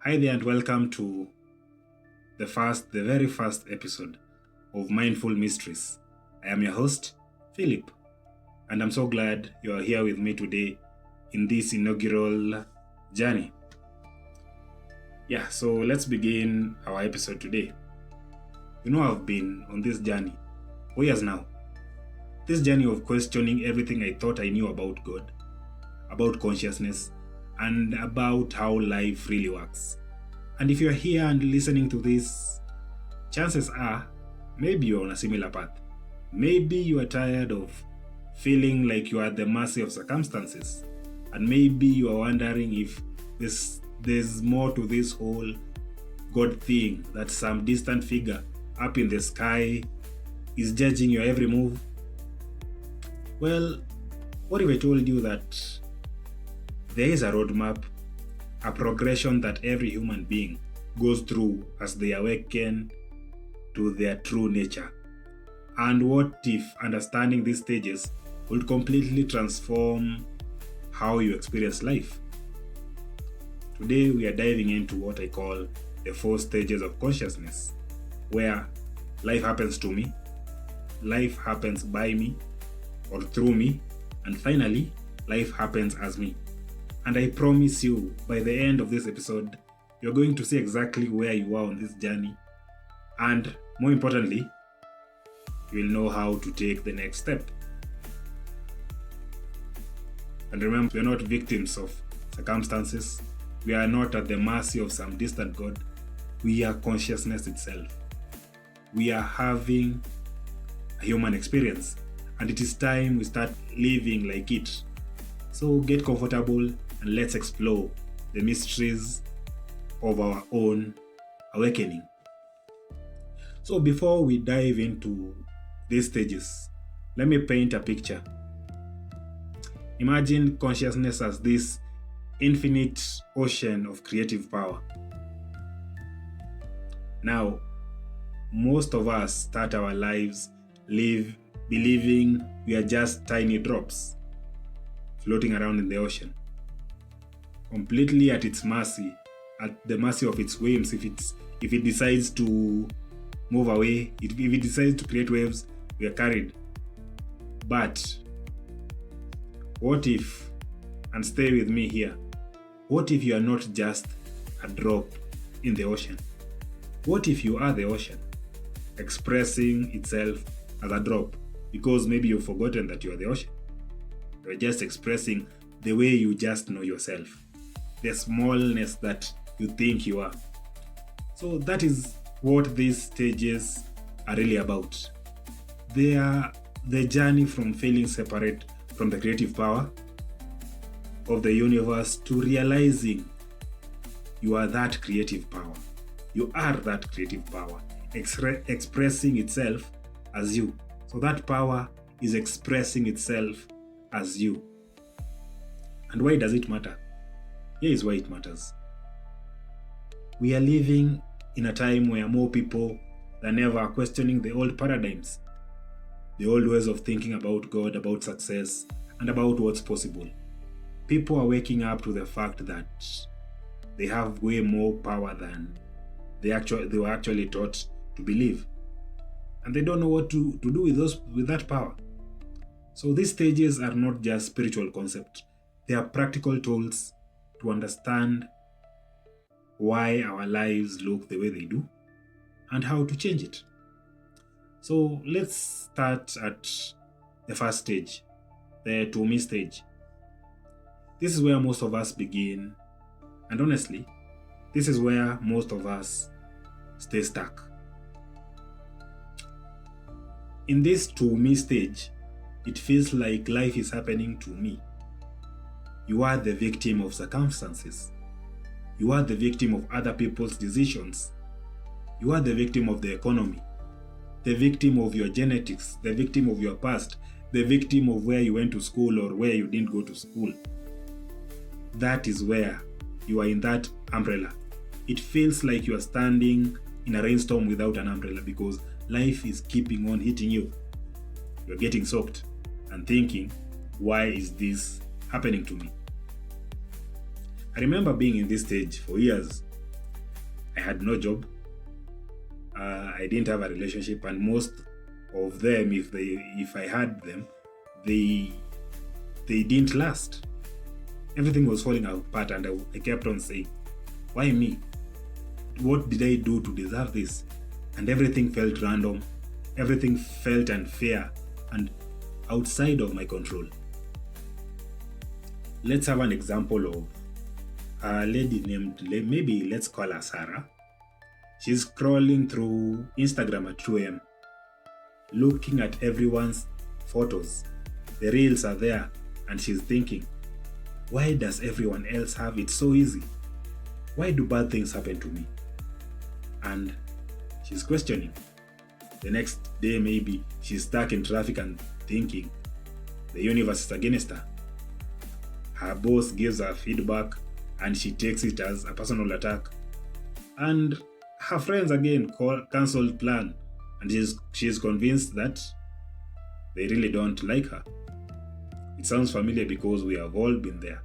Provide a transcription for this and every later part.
Hi there and welcome to the very first episode of Mindful Mysteries. I am your host, Philip, and I'm so glad you are here with me today in this inaugural journey. So let's begin our episode today. I've been on this journey for years now. This journey of questioning everything I thought I knew about God, about consciousness, and about how life really works. And if you're here and listening to this, chances are maybe you're on a similar path. Maybe you are tired of feeling like you are at the mercy of circumstances. And maybe you are wondering if there's more to this whole God thing, that some distant figure up in the sky is judging your every move. Well, what if I told you that there is a roadmap, a progression that every human being goes through as they awaken to their true nature? And what if understanding these stages would completely transform how you experience life? Today we are diving into what I call the 4 stages of consciousness, where life happens to me, life happens by me or through me, and finally, life happens as me. And I promise you, by the end of this episode, you're going to see exactly where you are on this journey. And more importantly, you'll know how to take the next step. And remember, we're not victims of circumstances. We are not at the mercy of some distant God. We are consciousness itself. We are having a human experience. And it is time we start living like it. So get comfortable and let's explore the mysteries of our own awakening. So before we dive into these stages, let me paint a picture. Imagine consciousness as this infinite ocean of creative power. Now, most of us start our lives believing we are just tiny drops floating around in the ocean, completely at its mercy, at the mercy of its whims. If it decides to move away, if it decides to create waves, we are carried. But what if, and stay with me here, what if you are not just a drop in the ocean? What if you are the ocean, expressing itself as a drop? Because maybe you've forgotten that you are the ocean. You're just expressing the way you just know yourself, the smallness that you think you are. So that is what these stages are really about. They are the journey from feeling separate from the creative power of the universe to realizing you are that creative power. You are that creative power, expressing itself as you. So that power is expressing itself as you. And why does it matter? Here is why it matters. We are living in a time where more people than ever are questioning the old paradigms, the old ways of thinking about God, about success, and about what's possible. People are waking up to the fact that they have way more power than they were actually taught to believe. And they don't know what to do with that power. So these stages are not just spiritual concepts. They are practical tools to understand why our lives look the way they do and how to change it. So let's start at the first stage, the to me stage. This is where most of us begin, and honestly, this is where most of us stay stuck. In this to me stage, it feels like life is happening to me. You are the victim of circumstances. You are the victim of other people's decisions. You are the victim of the economy, the victim of your genetics, the victim of your past, the victim of where you went to school or where you didn't go to school. That is where you are in that umbrella. It feels like you are standing in a rainstorm without an umbrella because life is keeping on hitting you. You're getting soaked and thinking, why is this happening to me? I remember being in this stage for years. I had no job. I didn't have a relationship, and most of them, if I had them, they didn't last. Everything was falling apart, and I kept on saying, why me? What did I do to deserve this? And everything felt random. Everything felt unfair and outside of my control. Let's have an example of a lady named, maybe let's call her Sarah. She's scrolling through Instagram at 2 a.m., looking at everyone's photos. The reels are there, and she's thinking, why does everyone else have it so easy? Why do bad things happen to me? And she's questioning. The next day, maybe she's stuck in traffic and thinking the universe is against her. Her boss gives her feedback and she takes it as a personal attack. And her friends again cancelled plan, and she's convinced that they really don't like her. It sounds familiar because we have all been there.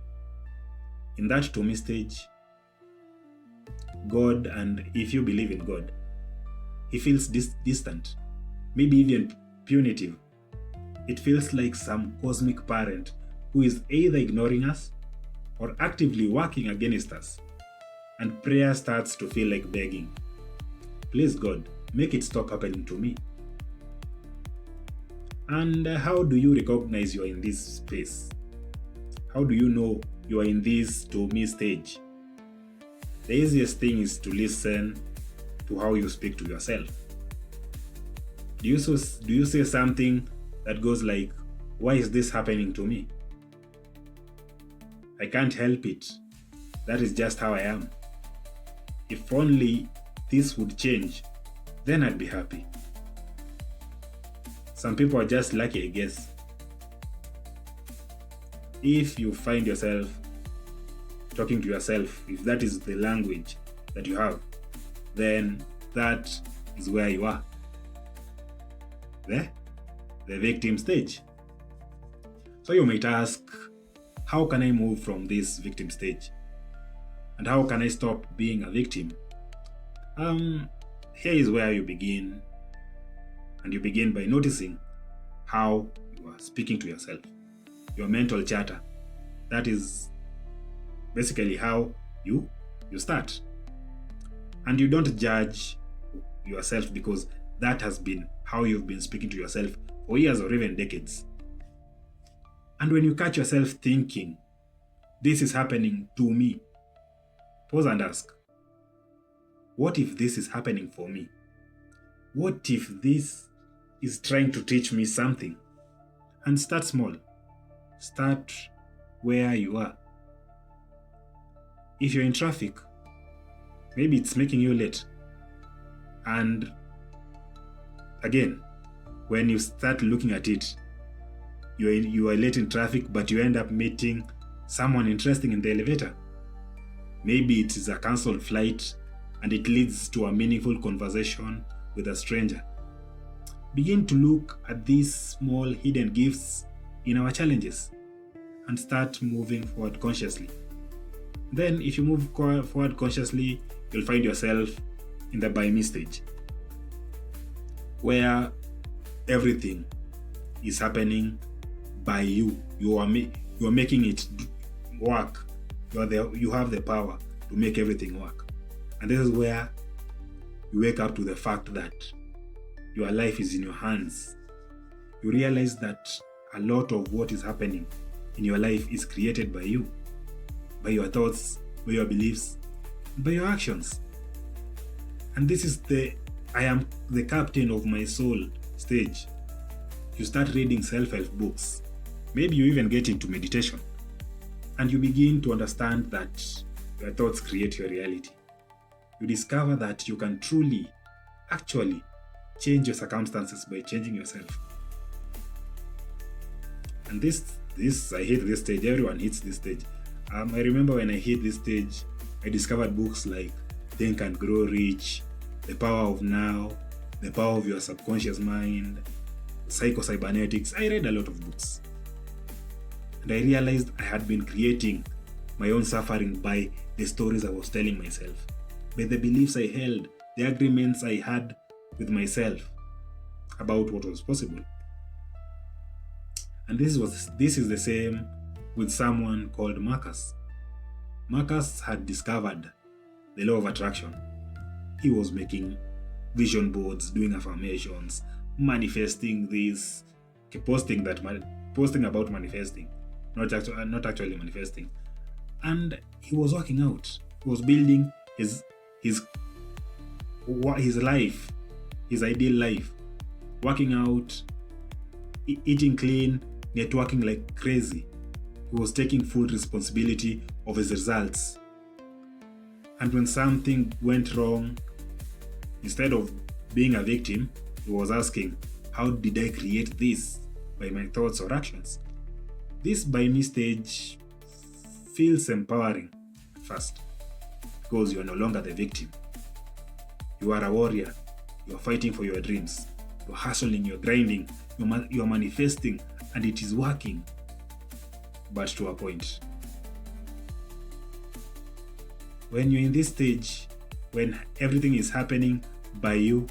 In that to me stage, God, and if you believe in God, He feels distant, maybe even punitive. It feels like some cosmic parent who is either ignoring us or actively working against us. And prayer starts to feel like begging. Please God, make it stop happening to me. And how do you recognize you are in this space? How do you know you are in this to me stage? The easiest thing is to listen to how you speak to yourself. Do you say something that goes like, why is this happening to me? I can't help it. That is just how I am. If only this would change, then I'd be happy. Some people are just lucky, I guess. If you find yourself talking to yourself, if that is the language that you have, then that is where you are. The victim stage. So you might ask, how can I move from this victim stage? And how can I stop being a victim? Here is where you begin. And you begin by noticing how you are speaking to yourself. Your mental chatter. That is basically how you start. And you don't judge yourself because that has been how you've been speaking to yourself for years or even decades. And when you catch yourself thinking, this is happening to me, pause and ask, what if this is happening for me? What if this is trying to teach me something? And start small. Start where you are. If you're in traffic, maybe it's making you late. And again, when you start looking at it, you are late in traffic, but you end up meeting someone interesting in the elevator. Maybe it is a cancelled flight and it leads to a meaningful conversation with a stranger. Begin to look at these small hidden gifts in our challenges and start moving forward consciously. Then, if you move forward consciously, you'll find yourself in the by me stage, where everything is happening by you. You are making it work. You have the power to make everything work. And this is where you wake up to the fact that your life is in your hands. You realize that a lot of what is happening in your life is created by you, by your thoughts, by your beliefs, by your actions. And this is I am the captain of my soul stage. You start reading self-help books. Maybe you even get into meditation. And you begin to understand that your thoughts create your reality. You discover that you can truly, actually, change your circumstances by changing yourself. And this I hit this stage. Everyone hits this stage. I remember when I hit this stage, I discovered books like Think and Grow Rich, The Power of Now, The Power of Your Subconscious Mind, Psycho-Cybernetics. I read a lot of books. And I realized I had been creating my own suffering by the stories I was telling myself. by the beliefs I held, the agreements I had with myself about what was possible. And this is the same with someone called Marcus. Marcus had discovered the law of attraction. He was making vision boards, doing affirmations, manifesting this, posting about manifesting, not actually manifesting. And he was working out. He was building his life, his ideal life, working out, eating clean, networking like crazy. He was taking full responsibility of his results. And when something went wrong, instead of being a victim, he was asking, how did I create this? By my thoughts or actions? This by me stage feels empowering at first, because you are no longer the victim. You are a warrior. You are fighting for your dreams. You're hustling, you're grinding, you're manifesting, and it is working. But to a point. When you're in this stage, when everything is happening by you,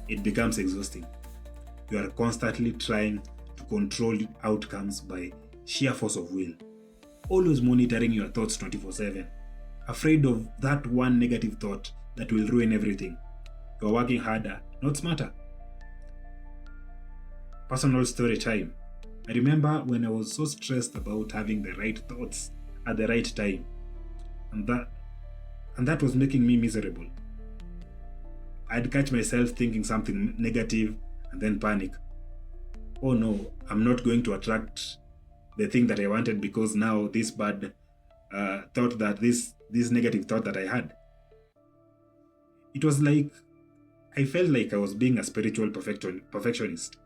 it becomes exhausting. You are constantly trying to control outcomes by sheer force of will. Always monitoring your thoughts 24/7. Afraid of that one negative thought that will ruin everything. You're working harder, not smarter. Personal story time. I remember when I was so stressed about having the right thoughts at the right time. And that was making me miserable. I'd catch myself thinking something negative and then panic. Oh no, I'm not going to attract the thing that I wanted because now this bad thought that this negative thought that I had. It was like I felt like I was being a spiritual perfectionist,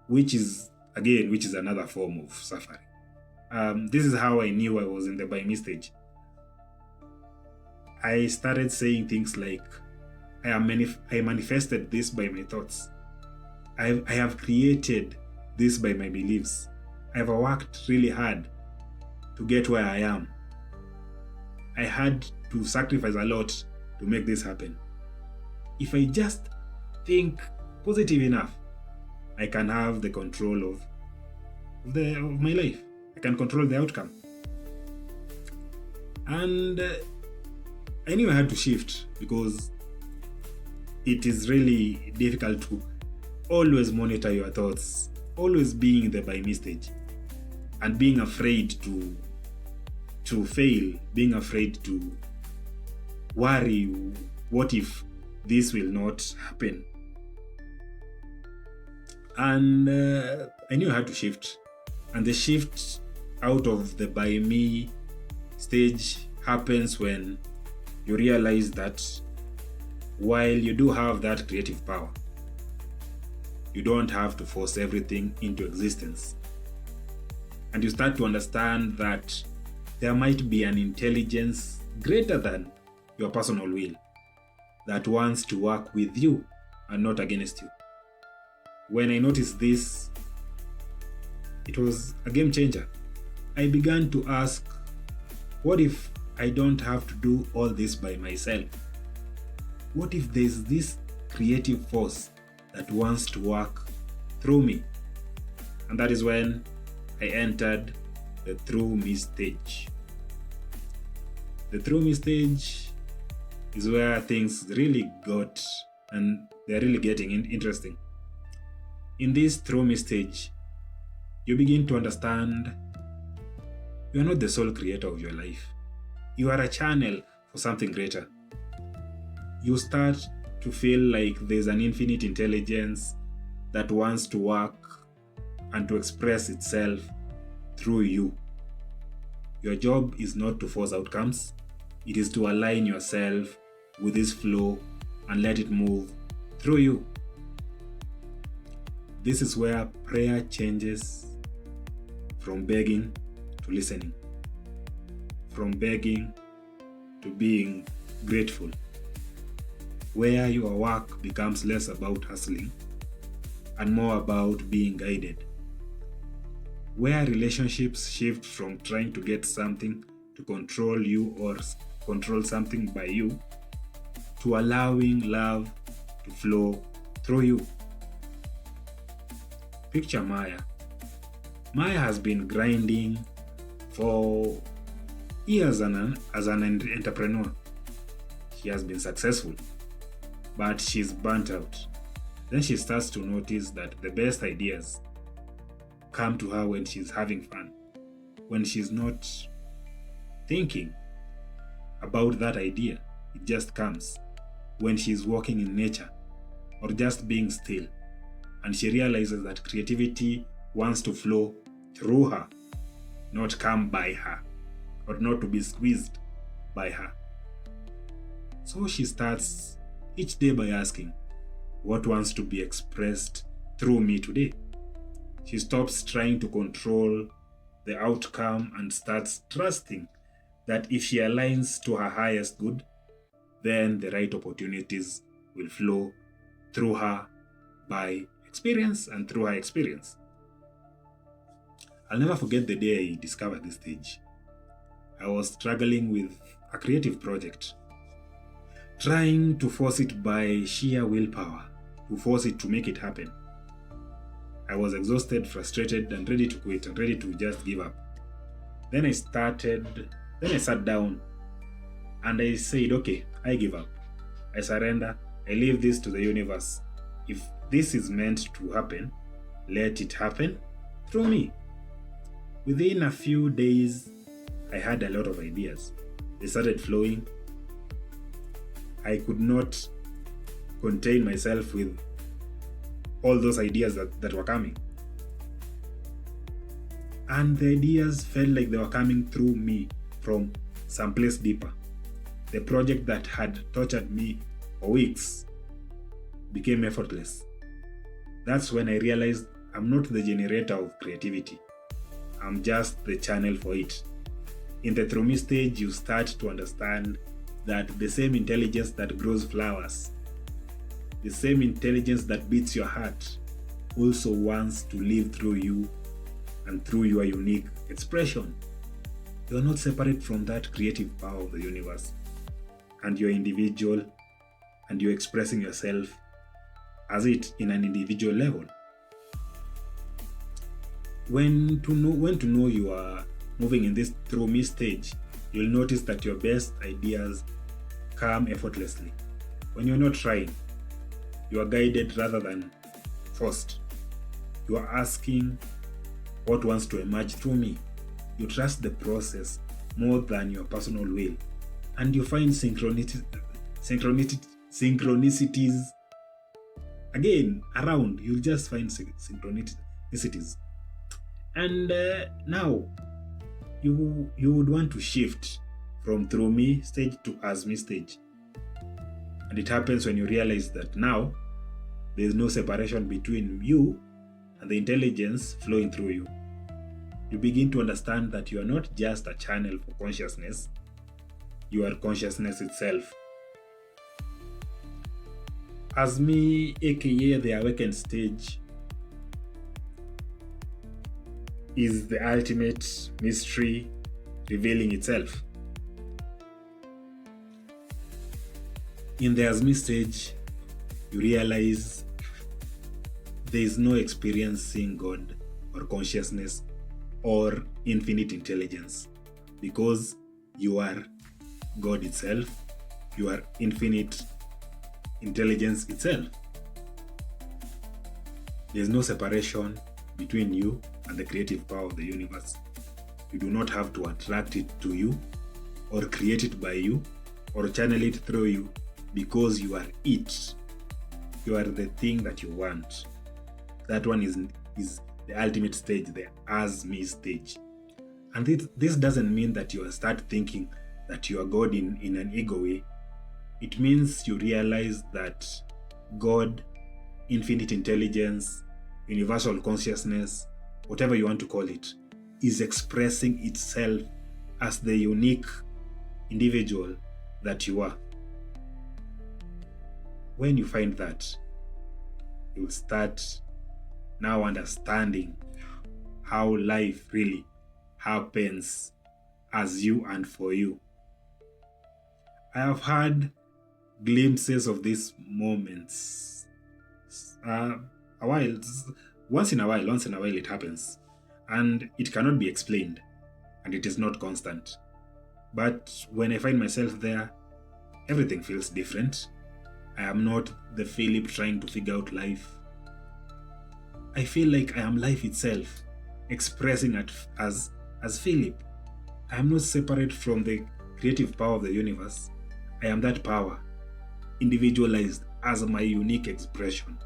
which is another form of suffering. This is how I knew I was in the by me stage. I started saying things like, I manifested this by my thoughts. I have created this by my beliefs. I have worked really hard to get where I am. I had to sacrifice a lot to make this happen. If I just think positive enough, I can have the control of my life. I can control the outcome. And I knew I had to shift because it is really difficult to always monitor your thoughts, always being in the by me stage, and being afraid to fail, being afraid to worry, what if this will not happen? And I knew I had to shift. And the shift out of the by me stage happens when you realize that while you do have that creative power, you don't have to force everything into existence. And you start to understand that there might be an intelligence greater than your personal will that wants to work with you and not against you. When I noticed this, it was a game changer. I began to ask, what if I don't have to do all this by myself? What if there's this creative force that wants to work through me? And that is when I entered the through me stage. The through me stage is where things really got, and they're really getting interesting. In this through me stage, you begin to understand you are not the sole creator of your life. You are a channel for something greater. You start to feel like there's an infinite intelligence that wants to work and to express itself through you. Your job is not to force outcomes. It is to align yourself with this flow and let it move through you. This is where prayer changes from begging to listening, from begging to being grateful, where your work becomes less about hustling and more about being guided, where relationships shift from trying to get something to control you or control something by you to allowing love to flow through you. Picture Maya. Maya has been grinding for years as an entrepreneur. She has been successful, but she's burnt out. Then she starts to notice that the best ideas come to her when she's having fun, when she's not thinking about that idea. It just comes when she's walking in nature or just being still, and she realizes that creativity wants to flow through her, not come by her, or not to be squeezed by her. So she starts each day by asking, what wants to be expressed through me today? She stops trying to control the outcome and starts trusting that if she aligns to her highest good, then the right opportunities will flow through her by experience and through her experience. I'll never forget the day I discovered this stage. I was struggling with a creative project, trying to force it by sheer willpower, to force it to make it happen. I was exhausted, frustrated, and ready to quit, and ready to just give up. Then I sat down and I said, okay, I give up. I surrender. I leave this to the universe. If this is meant to happen, let it happen through me. Within a few days, I had a lot of ideas. They started flowing. I could not contain myself with all those ideas that were coming. And the ideas felt like they were coming through me from someplace deeper. The project that had tortured me for weeks became effortless. That's when I realized I'm not the generator of creativity. I'm just the channel for it. In the through me stage, you start to understand that the same intelligence that grows flowers, the same intelligence that beats your heart, also wants to live through you and through your unique expression. You are not separate from that creative power of the universe, and you're individual, and you're expressing yourself as it in an individual level. When to know you are moving in this through me stage, you'll notice that your best ideas come effortlessly. When you're not trying, you are guided rather than forced. You are asking what wants to emerge through me. You trust the process more than your personal will, and you find synchronicities again around. You'll just find synchronicities. And now you would want to shift from through me stage to as me stage. And it happens when you realize that now there's no separation between you and the intelligence flowing through you. You begin to understand that you are not just a channel for consciousness, you are consciousness itself. As me, aka the awakened stage, is the ultimate mystery revealing itself. In the as me stage, you realize there is no experiencing God or consciousness or infinite intelligence, because you are God itself, you are infinite intelligence itself. There's no separation between you and the creative power of the universe. You do not have to attract it to you, or create it by you, or channel it through you, because you are it. You are the thing that you want. That one is the ultimate stage, the as me stage. And this doesn't mean that you start thinking that you are God in an ego way. It means you realize that God, infinite intelligence, universal consciousness, whatever you want to call it, is expressing itself as the unique individual that you are. When you find that, you will start now understanding how life really happens as you and for you. I have had glimpses of these moments. Uh, a while, once in a while, it happens, and it cannot be explained, and it is not constant. But when I find myself there, everything feels different. I am not the Philip trying to figure out life. I feel like I am life itself, expressing it as Philip. I am not separate from the creative power of the universe. I am that power, individualized as my unique expression.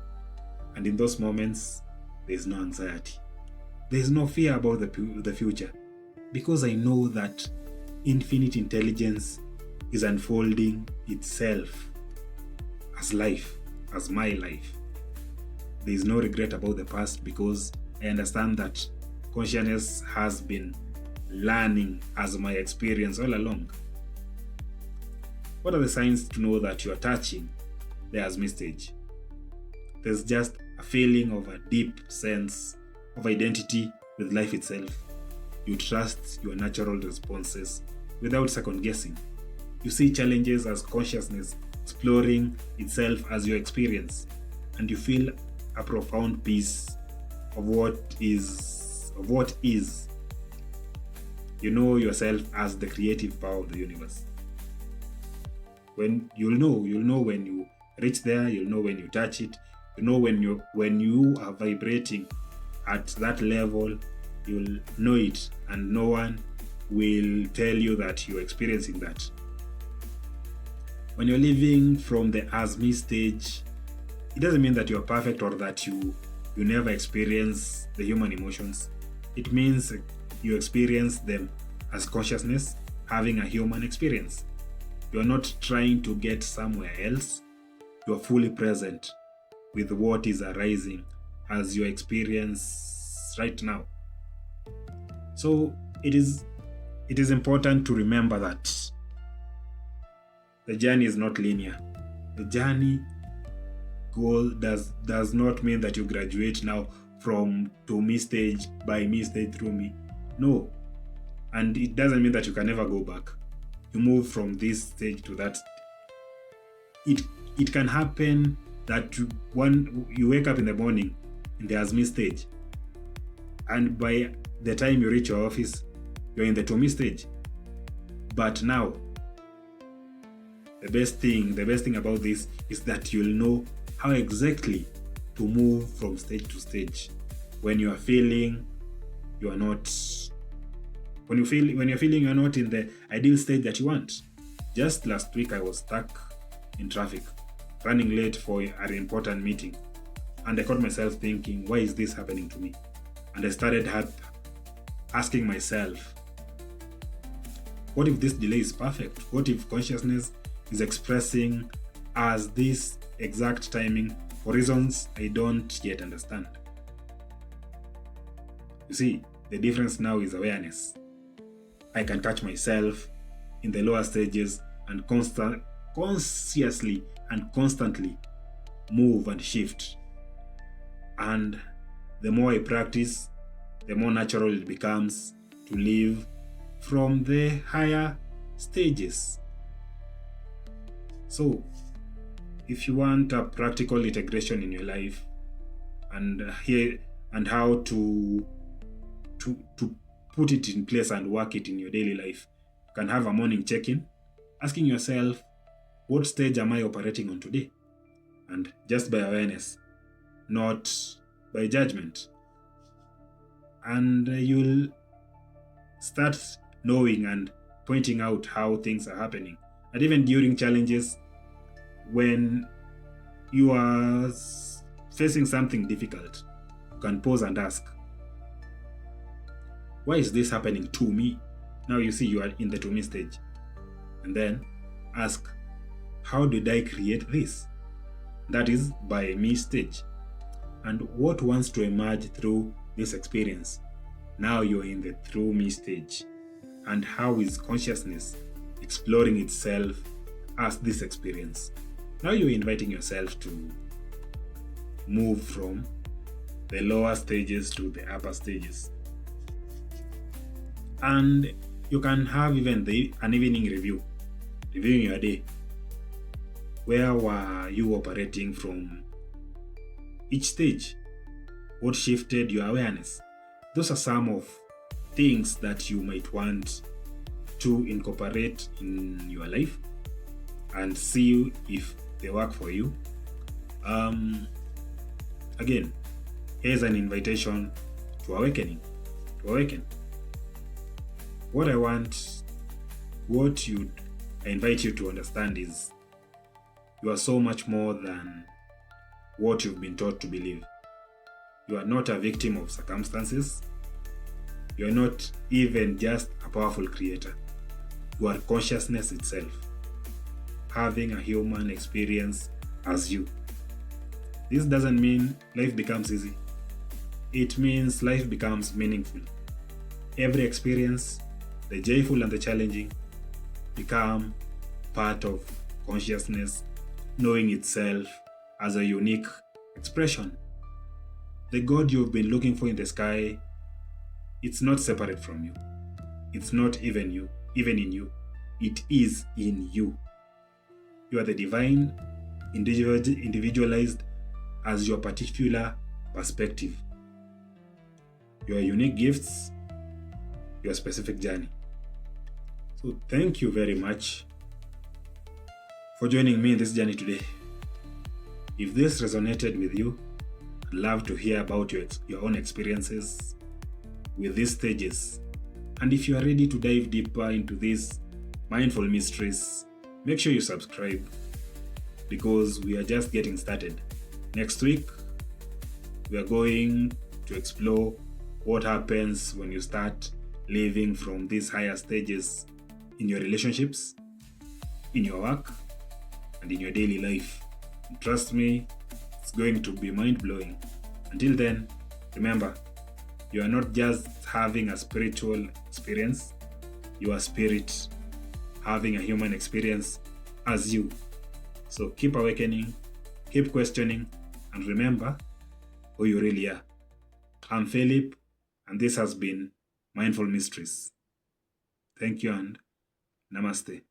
And in those moments, there is no anxiety. There is no fear about the future, because I know that infinite intelligence is unfolding itself as life, as my life. There is no regret about the past, because I understand that consciousness has been learning as my experience all along. What are the signs to know that you are touching the as me stage? There's just a feeling of a deep sense of identity with life itself. You trust your natural responses without second guessing. You see challenges as consciousness exploring itself as your experience, and you feel a profound peace of what is. You know yourself as the creative power of the universe. When you'll know when you reach there, you'll know when you touch it, you know when you are vibrating at that level, you'll know it, and no one will tell you that you're experiencing that. When you're living from the as me stage, it doesn't mean that you're perfect or that you never experience the human emotions. It means you experience them as consciousness having a human experience. You're not trying to get somewhere else. You're fully present with what is arising as your experience right now. So it is important to remember that the journey is not linear. The journey goal does not mean that you graduate now from to me stage by me stage through me. No. And it doesn't mean that you can never go back. You move from this stage to that. It can happen that you wake up in the morning in the as me stage, and by the time you reach your office, you're in the to me stage. But now, the best thing about this is that you'll know how exactly to move from stage to stage. When you are feeling you are not when you're feeling you're not in the ideal state that you want. Just last week I was stuck in traffic, running late for an important meeting, and I caught myself thinking, why is this happening to me? And I started asking myself, what if this delay is perfect? What if consciousness is expressing as this exact timing for reasons I don't yet understand? You see, the difference now is awareness. I can catch myself in the lower stages and consciously and constantly move and shift. And the more I practice, the more natural it becomes to live from the higher stages. So, if you want a practical integration in your life and how to put it in place and work it in your daily life, you can have a morning check-in, asking yourself, what stage am I operating on today? And just by awareness, not by judgment. And you'll start knowing and pointing out how things are happening. And even during challenges, when you are facing something difficult, you can pause and ask, why is this happening to me? Now you see you are in the to me stage. And then ask, how did I create this? That is by me stage. And what wants to emerge through this experience? Now you're in the through me stage. And how is consciousness exploring itself as this experience? Now you're inviting yourself to move from the lower stages to the upper stages. And you can have even an evening review, reviewing your day. Where were you operating from each stage? What shifted your awareness? Those are some of things that you might want to incorporate in your life and see if they work for you. Um, Again, here's an invitation to awakening. To awaken. What I want, what you I invite you to understand is you are so much more than what you've been taught to believe. You are not a victim of circumstances. You are not even just a powerful creator. You are consciousness itself, having a human experience as you. This doesn't mean life becomes easy. It means life becomes meaningful. Every experience, the joyful and the challenging, become part of consciousness, knowing itself as a unique expression. The God you've been looking for in the sky, it's not separate from you. It's not even in you. It is in you. You are the divine, individualized as your particular perspective. Your unique gifts, your specific journey. So thank you very much for joining me in this journey today. If this resonated with you, I'd love to hear about your own experiences with these stages. And if you are ready to dive deeper into these mindful mysteries, make sure you subscribe because we are just getting started. Next week, we are going to explore what happens when you start living from these higher stages in your relationships, in your work, and in your daily life. And trust me, it's going to be mind-blowing. Until then, remember, you are not just having a spiritual experience, you are spirit having a human experience as you. So keep awakening, keep questioning, and remember who you really are. I'm Philip, and this has been Mindful Mysteries. Thank you and namaste.